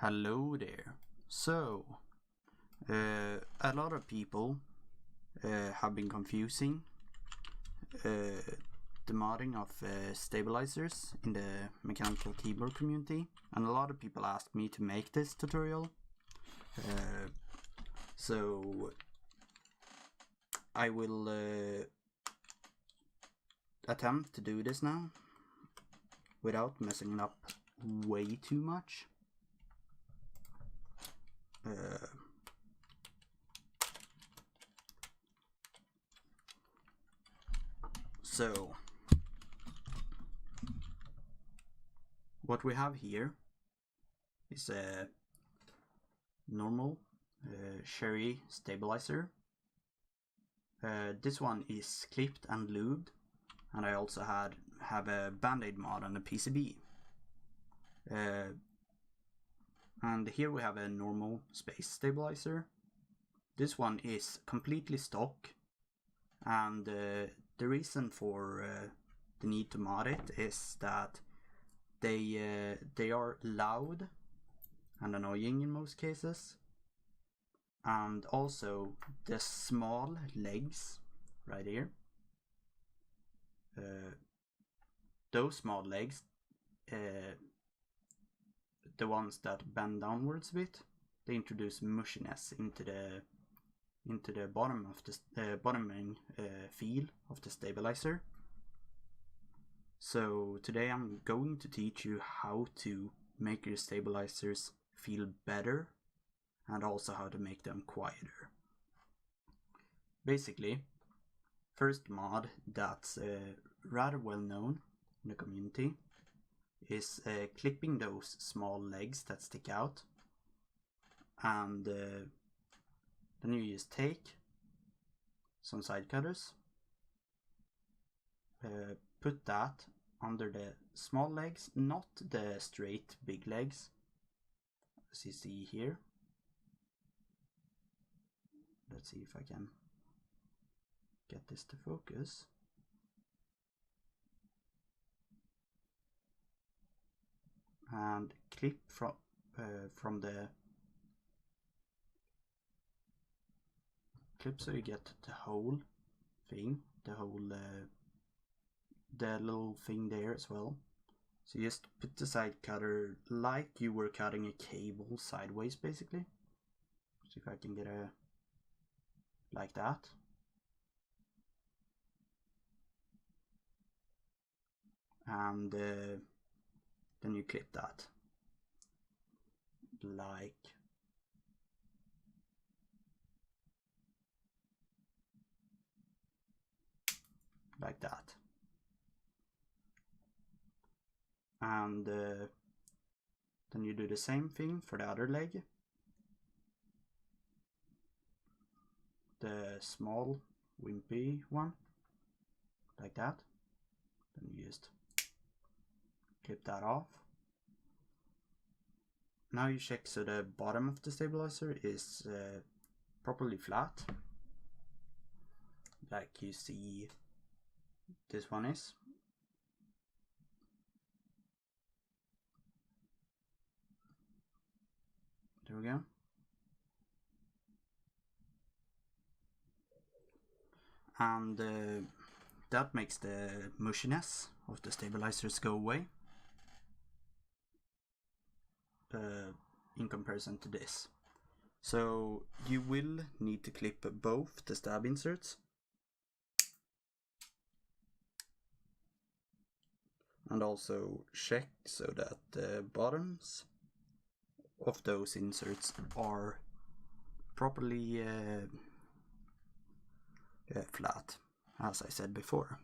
Hello there. So, a lot of people have been confusing the modding of stabilizers in the mechanical keyboard community, and a lot of people asked me to make this tutorial. So I will attempt to do this now without messing it up way too much. So what we have here is a normal Sherry stabilizer. This one is clipped and lubed, and I also have a band-aid mod on the PCB. And here we have a normal space stabilizer. This one is completely stock, and the reason for the need to mod it is that they are loud and annoying in most cases, and also the small legs right here, those small legs, the ones that bend downwards a bit, they introduce mushiness into the bottom of the bottoming feel of the stabilizer. So today I'm going to teach you how to make your stabilizers feel better and also how to make them quieter. Basically, first mod that's rather well known in the community is clipping those small legs that stick out, and then you just take some side cutters, put that under the small legs, not the straight big legs, as you see here. Let's see if I can get this to focus. And clip from the clip so you get the whole thing, the little thing there as well. So you just put the side cutter like you were cutting a cable sideways, basically. See if I can get a like that. And then you clip that like that. And then you do the same thing for the other leg, the small wimpy one, like that. Then you just clip that off. Now you check so the bottom of the stabilizer is properly flat, like you see this one is. There we go. And that makes the mushiness of the stabilizers go away in comparison to this. So you will need to clip both the stab inserts, and also check so that the bottoms of those inserts are properly flat, as I said before.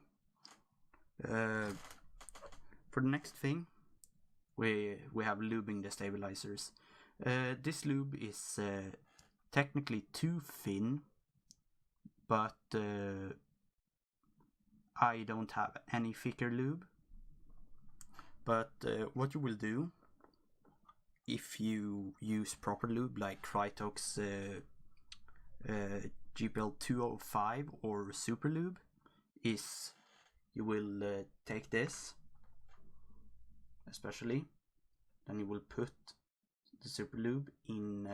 For the next thing, we have lubing the stabilizers. This lube is technically too thin, but I don't have any thicker lube. But what you will do if you use proper lube like Krytox GPL 205 or Super Lube is you will take this especially, then you will put the super lube in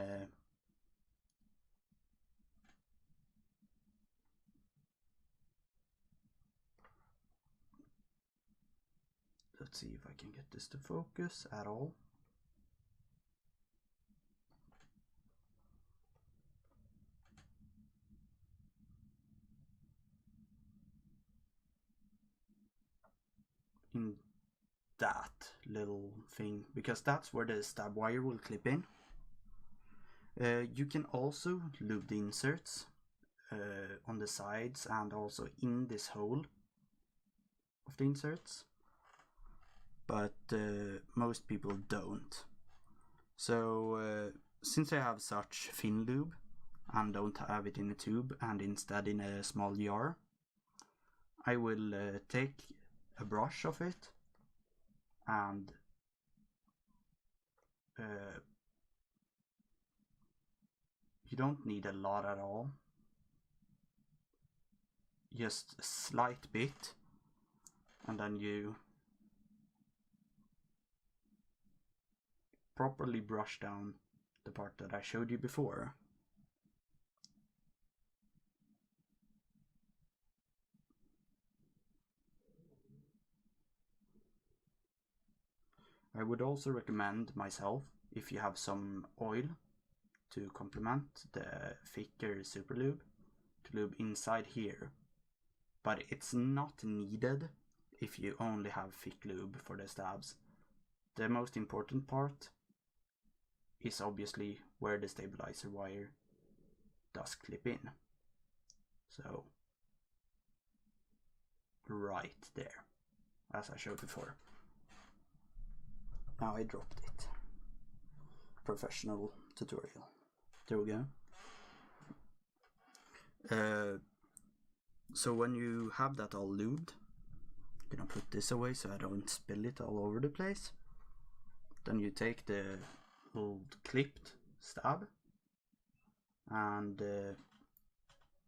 let's see if I can get this to focus at all. In that little thing, because that's where the stab wire will clip in. You can also lube the inserts on the sides and also in this hole of the inserts, but most people don't. So since I have such thin lube and don't have it in a tube and instead in a small jar, I will take a brush of it and you don't need a lot at all, just a slight bit, and then you properly brush down the part that I showed you before. I would also recommend myself, if you have some oil to complement the thicker super lube, to lube inside here, but it's not needed if you only have thick lube for the stabs. The most important part is obviously where the stabilizer wire does clip in, so right there, as I showed before. Now I dropped it. Professional tutorial. There we go. So when you have that all lubed, I'm gonna put this away so I don't spill it all over the place. Then you take the old clipped stab and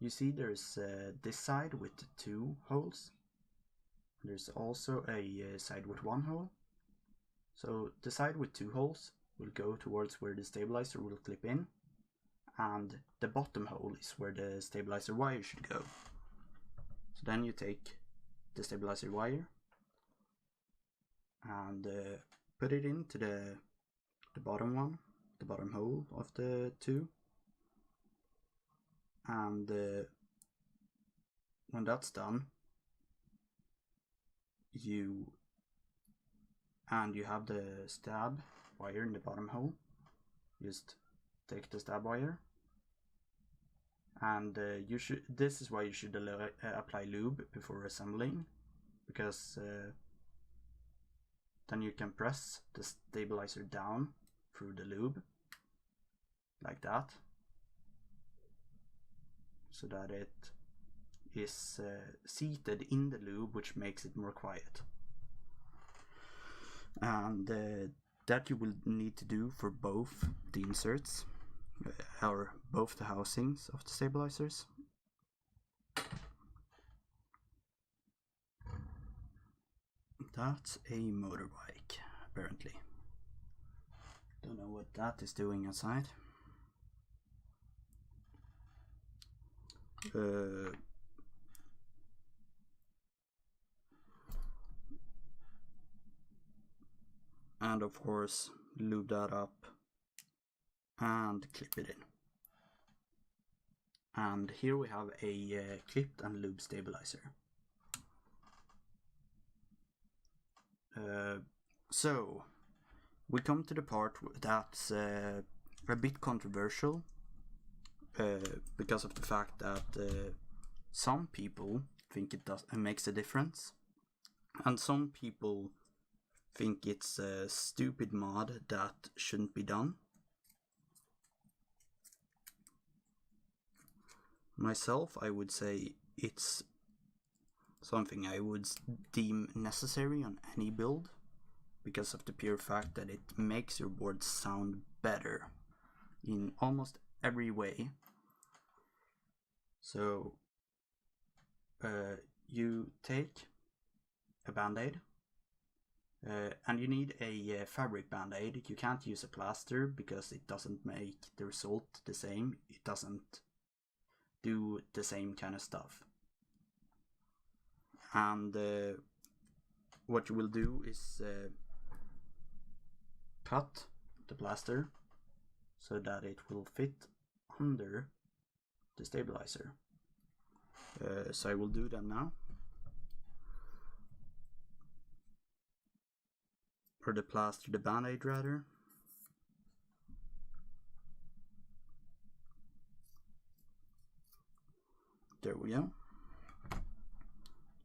you see there's this side with 2 holes. There's also a side with 1 hole. So the side with 2 holes will go towards where the stabilizer will clip in, and the bottom hole is where the stabilizer wire should go. So then you take the stabilizer wire and put it into the bottom one, the bottom hole of the 2, and when that's done, you have the stab wire in the bottom hole, just take the stab wire, and this is why you should apply lube before assembling, because then you can press the stabilizer down through the lube like that, so that it is seated in the lube, which makes it more quiet. And that you will need to do for both the inserts or both the housings of the stabilizers. That's a motorbike, apparently. Don't know what that is doing outside. And of course, lube that up and clip it in. And here we have a clipped and lube stabilizer. So we come to the part that's a bit controversial because of the fact that some people think it makes a difference, and some people think it's a stupid mod that shouldn't be done. Myself, I would say it's something I would deem necessary on any build, because of the pure fact that it makes your board sound better in almost every way. So you take a band-aid And you need a fabric band-aid. You can't use a plaster because it doesn't make the result the same. It doesn't do the same kind of stuff. And what you will do is cut the plaster so that it will fit under the stabilizer. So I will do that now. Or the plaster, the band-aid rather. There we go.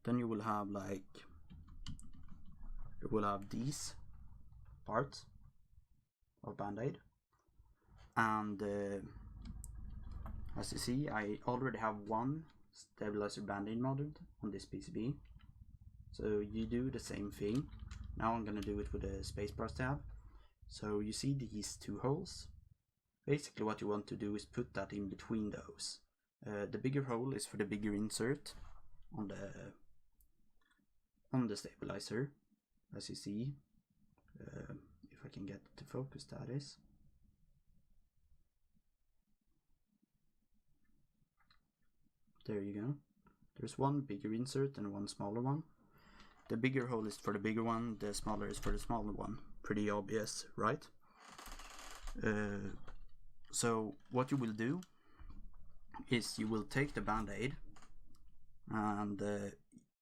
Then you will have these parts of band-aid. And as you see, I already have one stabilizer band-aid modeled on this PCB. So you do the same thing. Now I'm gonna do it with a spacebar tab. So you see these two holes. Basically what you want to do is put that in between those. The bigger hole is for the bigger insert on the stabilizer, as you see. If I can get it to focus, that is. There you go. There's one bigger insert and one smaller one. The bigger hole is for the bigger one, the smaller is for the smaller one. Pretty obvious, right? So what you will do is you will take the band-aid, and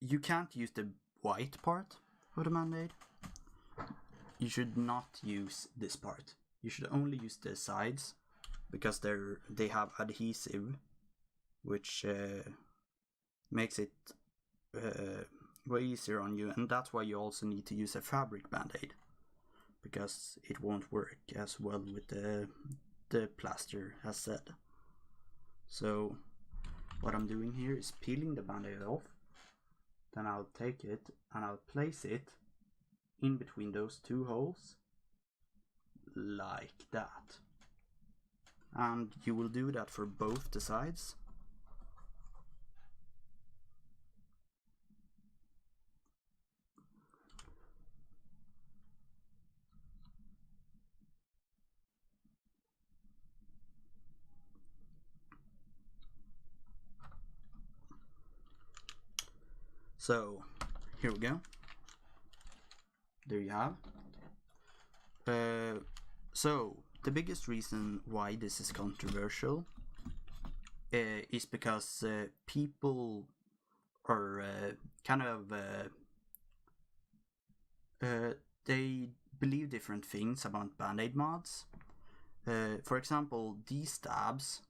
you can't use the white part of the band-aid. You should not use this part. You should only use the sides, because they have adhesive, which makes it way easier on you, and that's why you also need to use a fabric band-aid, because it won't work as well with the plaster as said. So what I'm doing here is peeling the band-aid off, then I'll take it and I'll place it in between those two holes like that, and you will do that for both the sides. So here we go. There you have. So the biggest reason why this is controversial is because people are kind of they believe different things about band-aid mods. For example, these stabs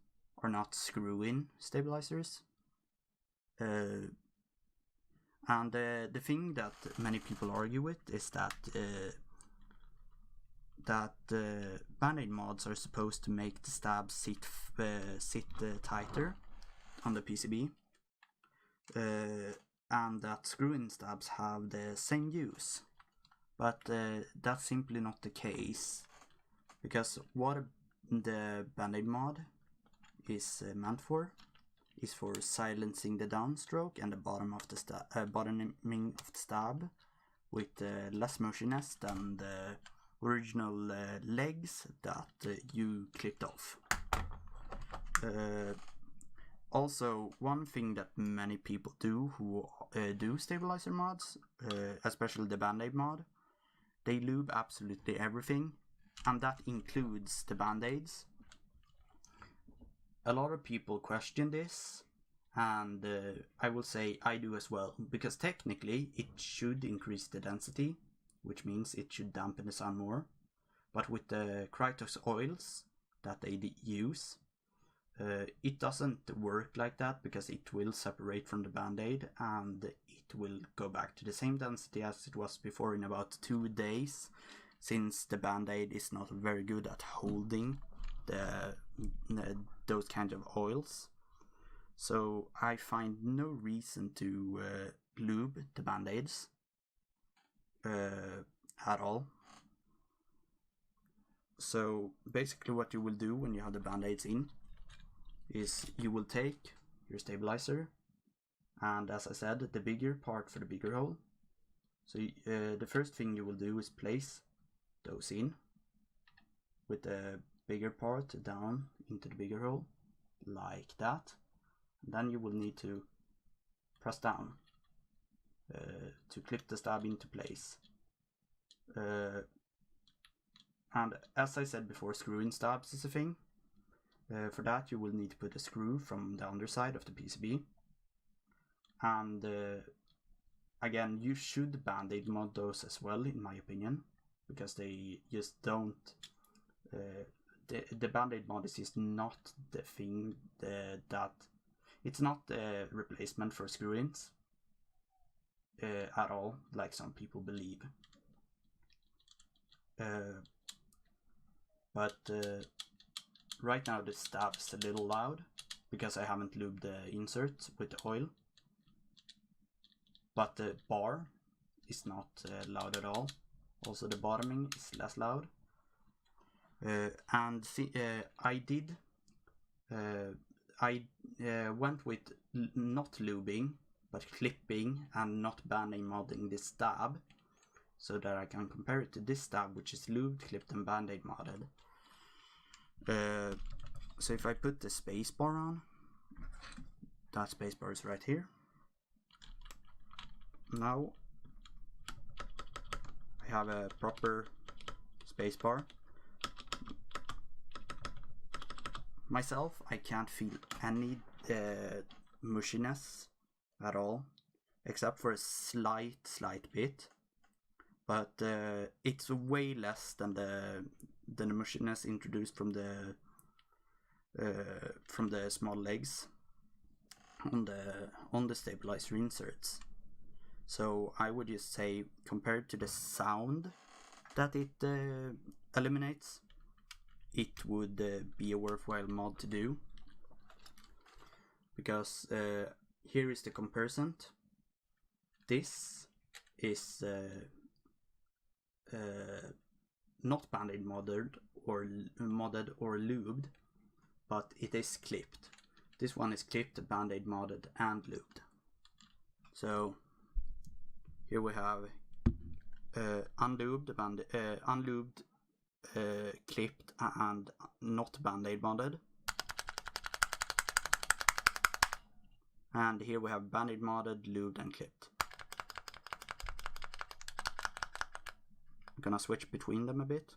are not screw-in stabilizers. And the thing that many people argue with is that band-aid mods are supposed to make the stabs sit tighter on the PCB, and that screw-in stabs have the same use. But that's simply not the case, because what the band-aid mod is meant for is for silencing the downstroke and the bottoming of the stab with less motioniness than the original legs that you clipped off. Also, one thing that many people do who do stabilizer mods, especially the band-aid mod, they lube absolutely everything, and that includes the band-aids. A lot of people question this, and I will say I do as well, because technically it should increase the density, which means it should dampen the sound more. But with the Krytox oils that they use, it doesn't work like that, because it will separate from the band-aid and it will go back to the same density as it was before in about 2 days, since the band-aid is not very good at holding those kind of oils. So I find no reason to lube the band-aids at all. So basically what you will do when you have the band-aids in is you will take your stabilizer, and as I said, the bigger part for the bigger hole, So the first thing you will do is place those in with the bigger part down into the bigger hole, like that. And then you will need to press down to clip the stab into place. And as I said before, screw-in stabs is a thing. For that you will need to put a screw from the underside of the PCB. And again, you should band-aid mod those as well, in my opinion, because they just don't... the band-aid mod is just not the thing that... It's not a replacement for screw-ins at all, like some people believe. But right now the stab is a little loud because I haven't lubed the insert with the oil. But the bar is not loud at all. Also the bottoming is less loud. And see, I went with not lubing, but clipping and not banding modding this stab, so that I can compare it to this stab, which is lubed, clipped and band-aid modded. So if I put the spacebar on, that spacebar is right here. Now I have a proper spacebar. Myself, I can't feel any mushiness at all, except for a slight bit. But it's way less than the mushiness introduced from the small legs on the stabilizer inserts. So I would just say, compared to the sound that it eliminates, it would be a worthwhile mod to do, because here is the comparison. This is not band-aid modded or lubed, but it is clipped. This one is clipped, band-aid modded and lubed. So here we have unlubed, clipped and not band-aid modded. And here we have band-aid modded, lubed and clipped. I'm gonna switch between them a bit.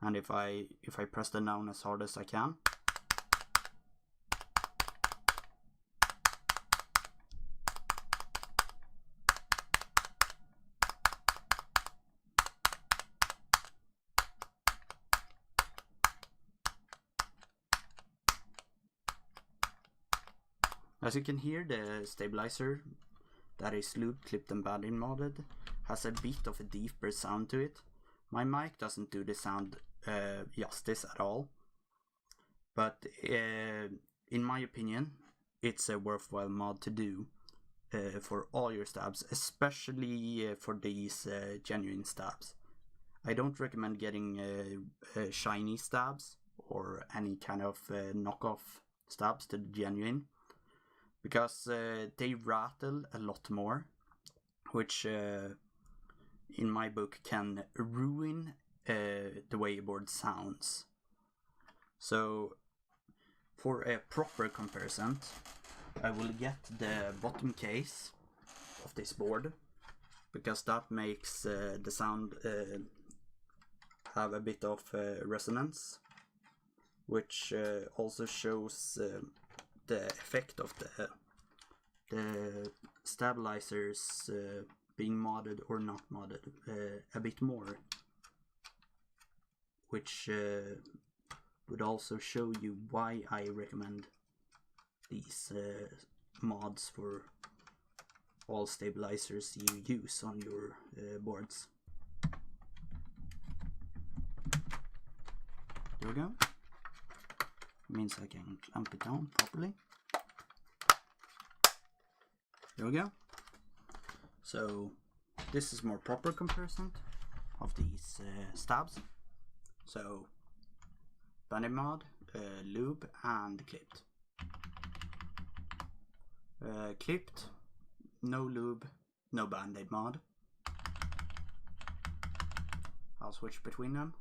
And if I press them down as hard as I can, as you can hear, the stabilizer that is lubed, clipped and band-aid modded has a bit of a deeper sound to it. My mic doesn't do the sound justice at all, but in my opinion it's a worthwhile mod to do for all your stabs, especially for these genuine stabs. I don't recommend getting shiny stabs or any kind of knockoff stabs to the genuine, because they rattle a lot more, which in my book can ruin the way a board sounds. So for a proper comparison, I will get the bottom case of this board, because that makes the sound have a bit of resonance, which also shows the effect of the stabilizers being modded or not modded a bit more, which would also show you why I recommend these mods for all stabilizers you use on your boards. There we go. Means I can clamp it down properly. There we go. So this is more proper comparison of these stabs. So Band-Aid mod, lube, and clipped. Clipped, no lube, no Band-Aid mod. I'll switch between them.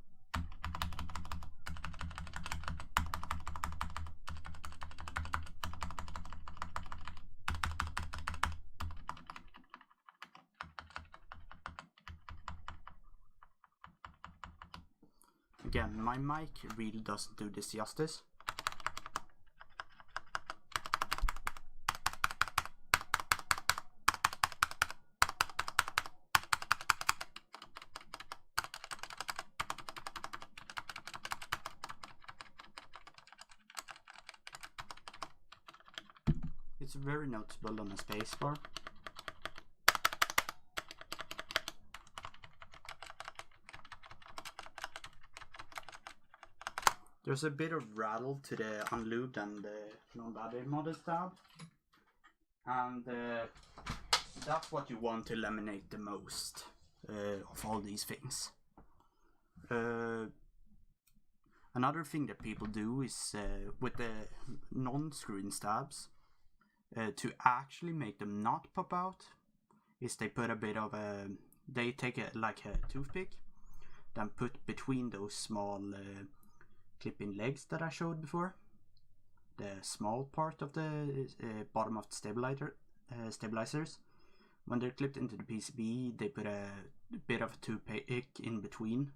Again, my mic really doesn't do this justice. It's very noticeable on the spacebar. There's a bit of rattle to the unlubed and non-Band-Aid modded tab, and that's what you want to eliminate the most of all these things. Another thing that people do is with the non-screw-in stabs, to actually make them not pop out, is they put a bit of a, they take it like a toothpick, then put between those small clip-in legs that I showed before, the small part of the bottom of the stabilizers. When they're clipped into the PCB, they put a bit of a toothpick in between,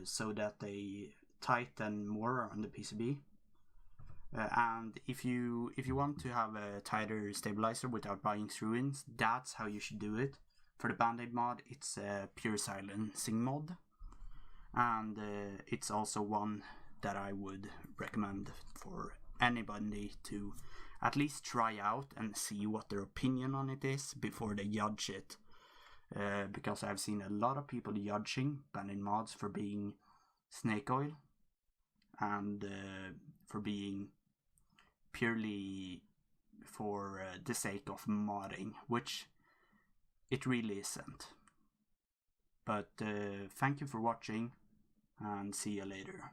so that they tighten more on the PCB. And if you want to have a tighter stabilizer without buying screw-ins, that's how you should do it. For the Band-Aid mod, it's a pure silencing mod, and it's also one that I would recommend for anybody to at least try out and see what their opinion on it is before they judge it, because I've seen a lot of people judging Band-Aid mods for being snake oil and for being purely for the sake of modding, which it really isn't. But thank you for watching, and see you later.